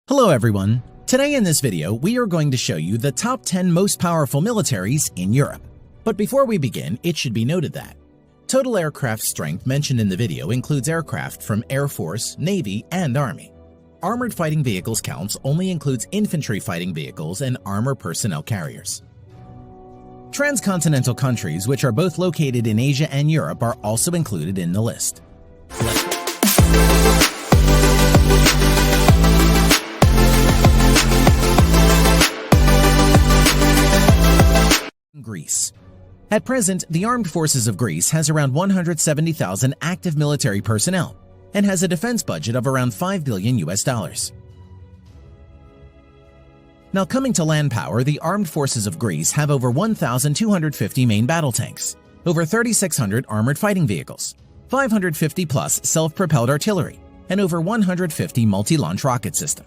Hello everyone! Today in this video, we are going to show you the top 10 most powerful militaries in Europe. But before we begin, it should be noted that total aircraft strength mentioned in the video includes aircraft from Air Force, Navy, and Army. Armored fighting vehicles counts only includes infantry fighting vehicles and armor personnel carriers. Transcontinental countries, which are both located in Asia and Europe, are also included in the list. Greece. At present, the Armed Forces of Greece has around 170,000 active military personnel and has a defense budget of around $5 billion. Now coming to land power, the Armed Forces of Greece have over 1,250 main battle tanks, over 3,600 armored fighting vehicles, 550 plus self-propelled artillery, and over 150 multi-launch rocket system.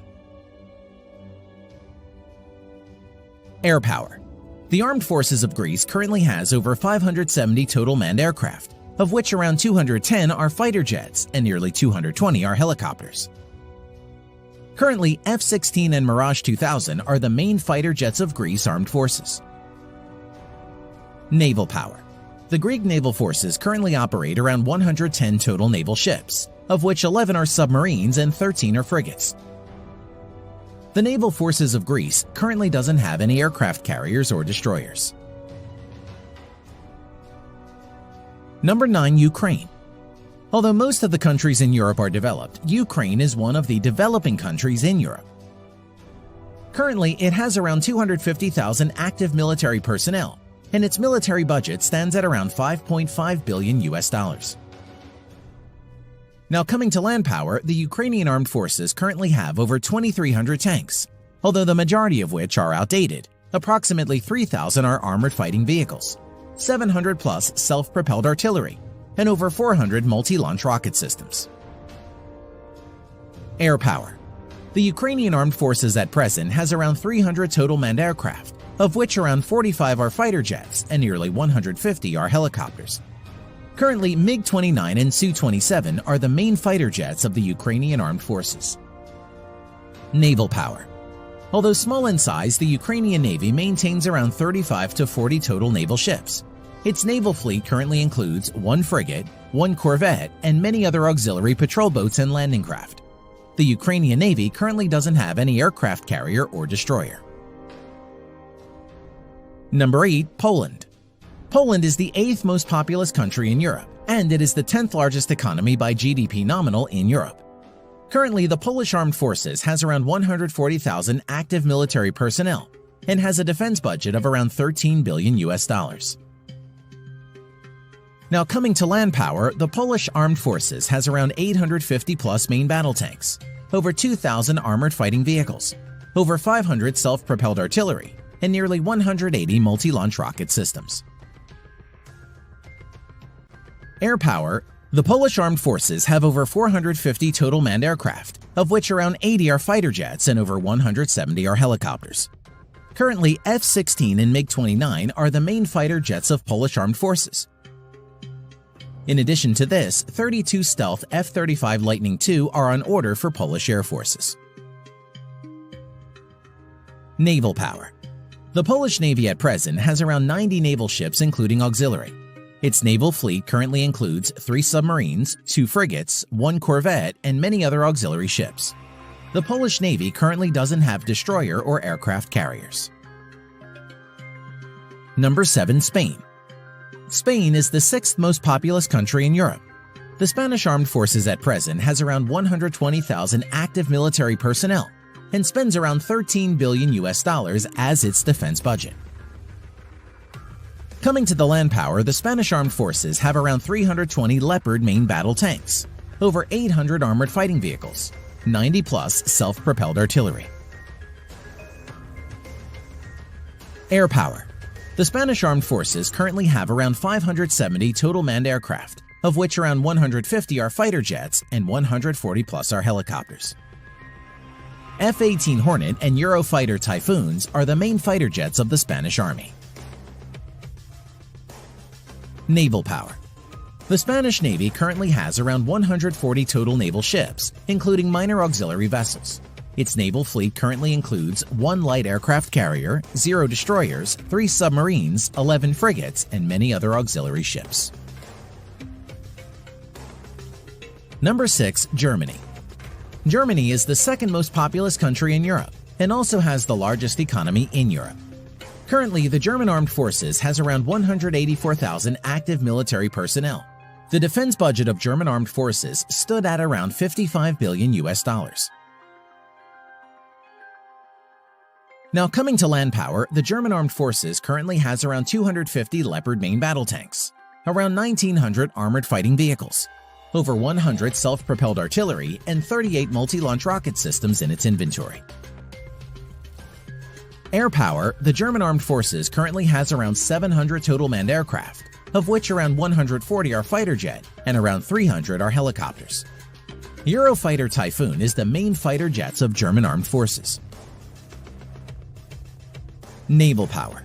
Air power. The Armed Forces of Greece currently has over 570 total manned aircraft, of which around 210 are fighter jets and nearly 220 are helicopters. Currently, F-16 and Mirage 2000 are the main fighter jets of Greece Armed Forces. Naval power. The Greek naval forces currently operate around 110 total naval ships, of which 11 are submarines and 13 are frigates. The Naval Forces of Greece currently doesn't have any aircraft carriers or destroyers. Number 9. Ukraine. Although most of the countries in Europe are developed, Ukraine is one of the developing countries in Europe. Currently, it has around 250,000 active military personnel, and its military budget stands at around $5.5 billion. Now coming to land power, the Ukrainian Armed Forces currently have over 2,300 tanks, although the majority of which are outdated. Approximately 3,000 are armored fighting vehicles, 700 plus self-propelled artillery, and over 400 multi-launch rocket systems. Air power. The Ukrainian Armed Forces at present has around 300 total manned aircraft, of which around 45 are fighter jets and nearly 150 are helicopters. Currently, MiG-29 and Su-27 are the main fighter jets of the Ukrainian Armed Forces. Naval power. Although small in size, the Ukrainian Navy maintains around 35 to 40 total naval ships. Its naval fleet currently includes 1 frigate, 1 corvette, and many other auxiliary patrol boats and landing craft. The Ukrainian Navy currently doesn't have any aircraft carrier or destroyer. Number 8. Poland. Poland is the 8th most populous country in Europe, and it is the 10th largest economy by GDP nominal in Europe. Currently, the Polish Armed Forces has around 140,000 active military personnel and has a defense budget of around $13 billion. Now coming to land power, the Polish Armed Forces has around 850 plus main battle tanks, over 2,000 armored fighting vehicles, over 500 self-propelled artillery, and nearly 180 multi-launch rocket systems. Air power. The Polish Armed Forces have over 450 total manned aircraft, of which around 80 are fighter jets and over 170 are helicopters. Currently, F-16 and MiG-29 are the main fighter jets of Polish Armed Forces. In addition to this, 32 stealth F-35 Lightning II are on order for Polish Air Forces. Naval power. The Polish Navy at present has around 90 naval ships including auxiliary. Its naval fleet currently includes 3 submarines, 2 frigates, 1 corvette, and many other auxiliary ships. The Polish Navy currently doesn't have destroyer or aircraft carriers. Number 7. Spain. Spain is the 6th most populous country in Europe. The Spanish Armed Forces at present has around 120,000 active military personnel and spends around $13 billion as its defense budget. Coming to the land power, the Spanish Armed Forces have around 320 Leopard main battle tanks, over 800 armored fighting vehicles, 90 plus self-propelled artillery. Air power. The Spanish Armed Forces currently have around 570 total manned aircraft, of which around 150 are fighter jets and 140 plus are helicopters. F-18 Hornet and Eurofighter Typhoons are the main fighter jets of the Spanish Army. Naval power. The Spanish Navy currently has around 140 total naval ships, including minor auxiliary vessels, Its naval fleet currently includes 1 light aircraft carrier, 0 destroyers, 3 submarines, 11 frigates, and many other auxiliary ships. Number 6. Germany. Germany is the second most populous country in Europe and also has the largest economy in Europe. Currently, the German Armed Forces has around 184,000 active military personnel. The defense budget of German Armed Forces stood at around $55 billion. Now, coming to land power, the German Armed Forces currently has around 250 Leopard main battle tanks, around 1,900 armored fighting vehicles, over 100 self-propelled artillery, and 38 multi-launch rocket systems in its inventory. Air power, the German Armed Forces currently has around 700 total manned aircraft, of which around 140 are fighter jet and around 300 are helicopters. Eurofighter Typhoon is the main fighter jets of German Armed Forces. Naval power.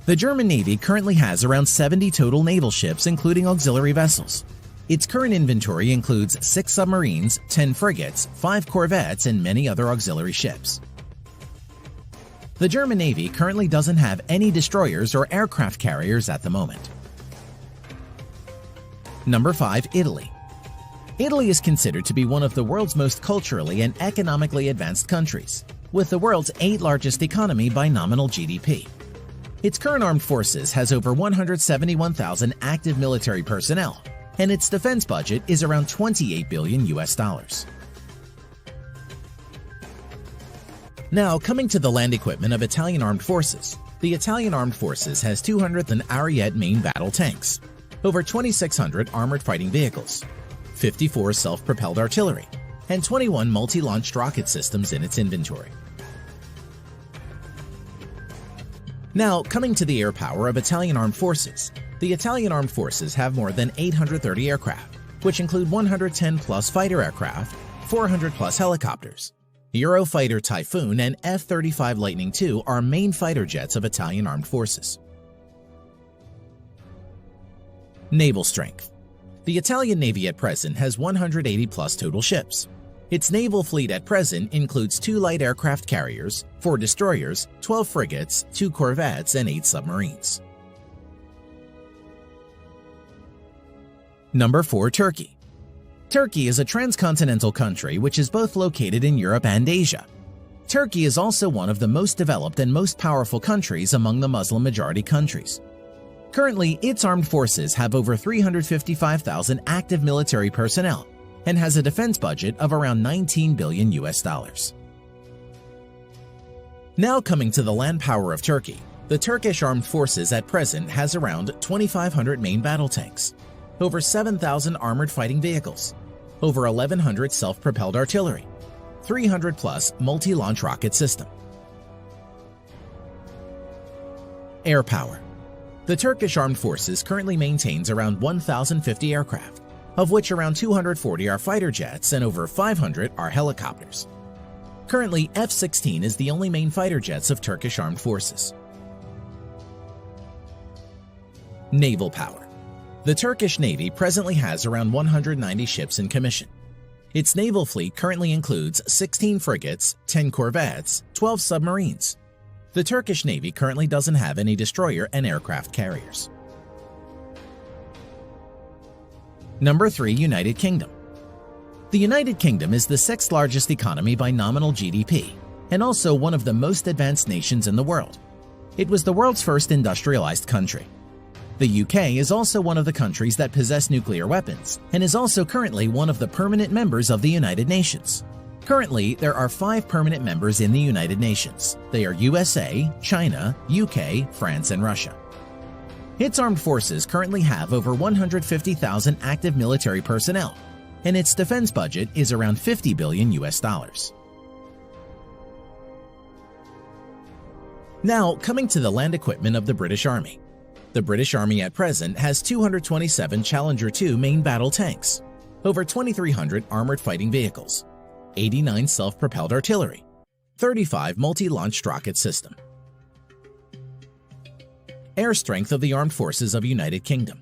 The German Navy currently has around 70 total naval ships, including auxiliary vessels. Its current inventory includes 6 submarines, 10 frigates, 5 corvettes, and many other auxiliary ships. The German Navy currently doesn't have any destroyers or aircraft carriers at the moment. Number 5. Italy. Italy is considered to be one of the world's most culturally and economically advanced countries, with the world's 8th largest economy by nominal GDP. Its current armed forces has over 171,000 active military personnel, and its defense budget is around $28 billion. Now, coming to the land equipment of Italian Armed Forces, the Italian Armed Forces has 200 Ariete main battle tanks, over 2,600 armored fighting vehicles, 54 self-propelled artillery, and 21 multi-launched rocket systems in its inventory. Now, coming to the air power of Italian Armed Forces, the Italian Armed Forces have more than 830 aircraft, which include 110-plus fighter aircraft, 400-plus helicopters. Eurofighter Typhoon and F-35 Lightning II are main fighter jets of Italian Armed Forces. Naval strength. The Italian Navy at present has 180-plus total ships. Its naval fleet at present includes 2 light aircraft carriers, 4 destroyers, 12 frigates, 2 corvettes, and 8 submarines. Number 4. Turkey. Turkey is a transcontinental country which is both located in Europe and Asia. Turkey is also one of the most developed and most powerful countries among the Muslim-majority countries. Currently, its armed forces have over 355,000 active military personnel and has a defense budget of around $19 billion. Now coming to the land power of Turkey, the Turkish Armed Forces at present has around 2,500 main battle tanks, over 7,000 armored fighting vehicles, over 1,100 self-propelled artillery, 300-plus multi-launch rocket system. Air power. The Turkish Armed Forces currently maintains around 1,050 aircraft, of which around 240 are fighter jets and over 500 are helicopters. Currently, F-16 is the only main fighter jets of Turkish Armed Forces. Naval power. The Turkish Navy presently has around 190 ships in commission. Its naval fleet currently includes 16 frigates, 10 corvettes, 12 submarines. The Turkish Navy currently doesn't have any destroyer and aircraft carriers. Number 3. United Kingdom. The United Kingdom is the 6th largest economy by nominal GDP and also one of the most advanced nations in the world. It was the world's first industrialized country. The UK is also one of the countries that possess nuclear weapons and is also currently one of the permanent members of the United Nations. Currently, there are 5 permanent members in the United Nations. They are USA, China, UK, France, and Russia. Its armed forces currently have over 150,000 active military personnel, and its defense budget is around $50 billion. Now, coming to the land equipment of the British Army. The British Army at present has 227 Challenger 2 main battle tanks, over 2,300 armored fighting vehicles, 89 self-propelled artillery, 35 multi-launched rocket system. Air strength of the Armed Forces of United Kingdom.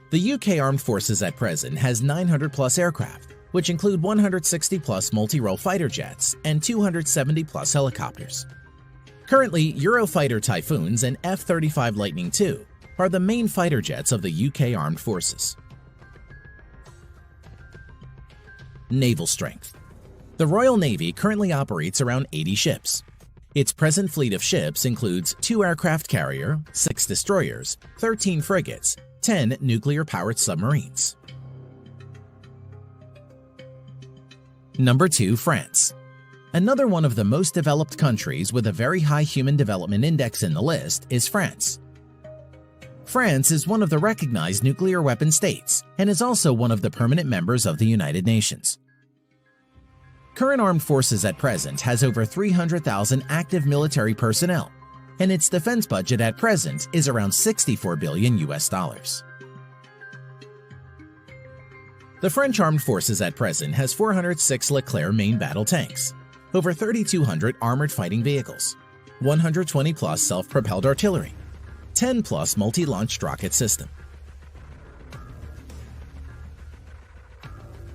The UK Armed Forces at present has 900-plus aircraft, which include 160-plus multi-role fighter jets and 270-plus helicopters. Currently, Eurofighter Typhoons and F-35 Lightning II are the main fighter jets of the UK Armed Forces. Naval strength. The Royal Navy currently operates around 80 ships. Its present fleet of ships includes 2 aircraft carrier, 6 destroyers, 13 frigates, 10 nuclear-powered submarines. Number 2. France. Another one of the most developed countries with a very high Human Development Index in the list is France. France is one of the recognized nuclear weapon states and is also one of the permanent members of the United Nations. Current armed forces at present has over 300,000 active military personnel, and its defense budget at present is around $64 billion. The French armed forces at present has 406 Leclerc main battle tanks, over 3,200 armored fighting vehicles, 120-plus self-propelled artillery, 10-plus multi-launched rocket system.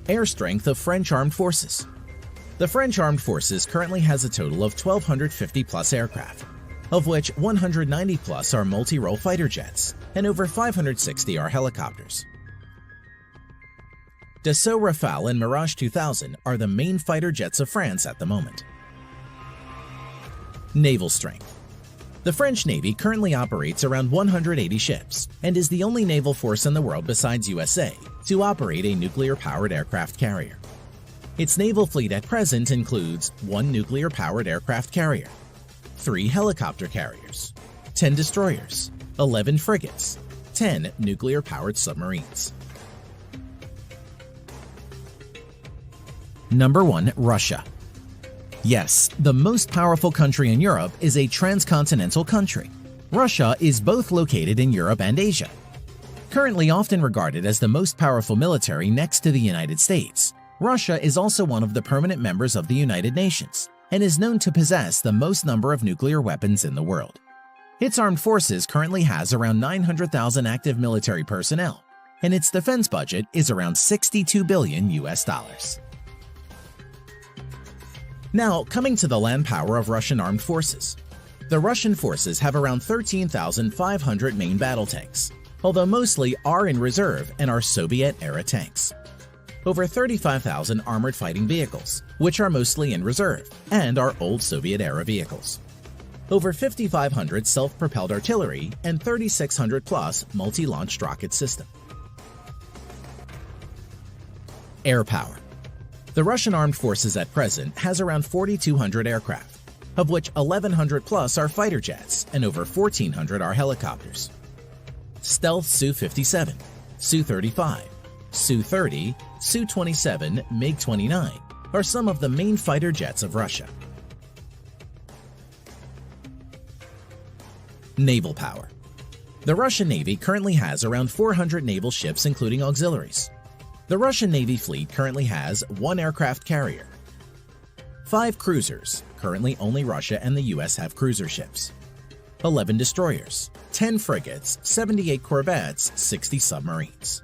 Air strength of French armed forces. The French armed forces currently has a total of 1,250-plus aircraft, of which 190-plus are multi-role fighter jets and over 560 are helicopters. Dassault Rafale and Mirage 2000 are the main fighter jets of France at the moment. Naval strength. The French Navy currently operates around 180 ships and is the only naval force in the world besides USA to operate a nuclear-powered aircraft carrier. Its naval fleet at present includes 1 nuclear-powered aircraft carrier, 3 helicopter carriers, 10 destroyers, 11 frigates, 10 nuclear-powered submarines. Number 1. Russia. Yes, the most powerful country in Europe is a transcontinental country. Russia is both located in Europe and Asia. Currently often regarded as the most powerful military next to the United States, Russia is also one of the permanent members of the United Nations and is known to possess the most number of nuclear weapons in the world. Its armed forces currently has around 900,000 active military personnel, and its defense budget is around $62 billion. Now, coming to the land power of Russian armed forces. The Russian forces have around 13,500 main battle tanks, although mostly are in reserve and are Soviet-era tanks. Over 35,000 armored fighting vehicles, which are mostly in reserve and are old Soviet-era vehicles. Over 5,500 self-propelled artillery and 3,600-plus multi-launched rocket system. Air power. The Russian armed forces at present has around 4,200 aircraft, of which 1,100-plus are fighter jets and over 1,400 are helicopters. Stealth Su-57, Su-35, Su-30, Su-27, MiG-29 are some of the main fighter jets of Russia. Naval power. The Russian Navy currently has around 400 naval ships including auxiliaries. The Russian Navy fleet currently has 1 aircraft carrier, 5 cruisers, currently only Russia and the US have cruiser ships, 11 destroyers, 10 frigates, 78 corvettes, 60 submarines.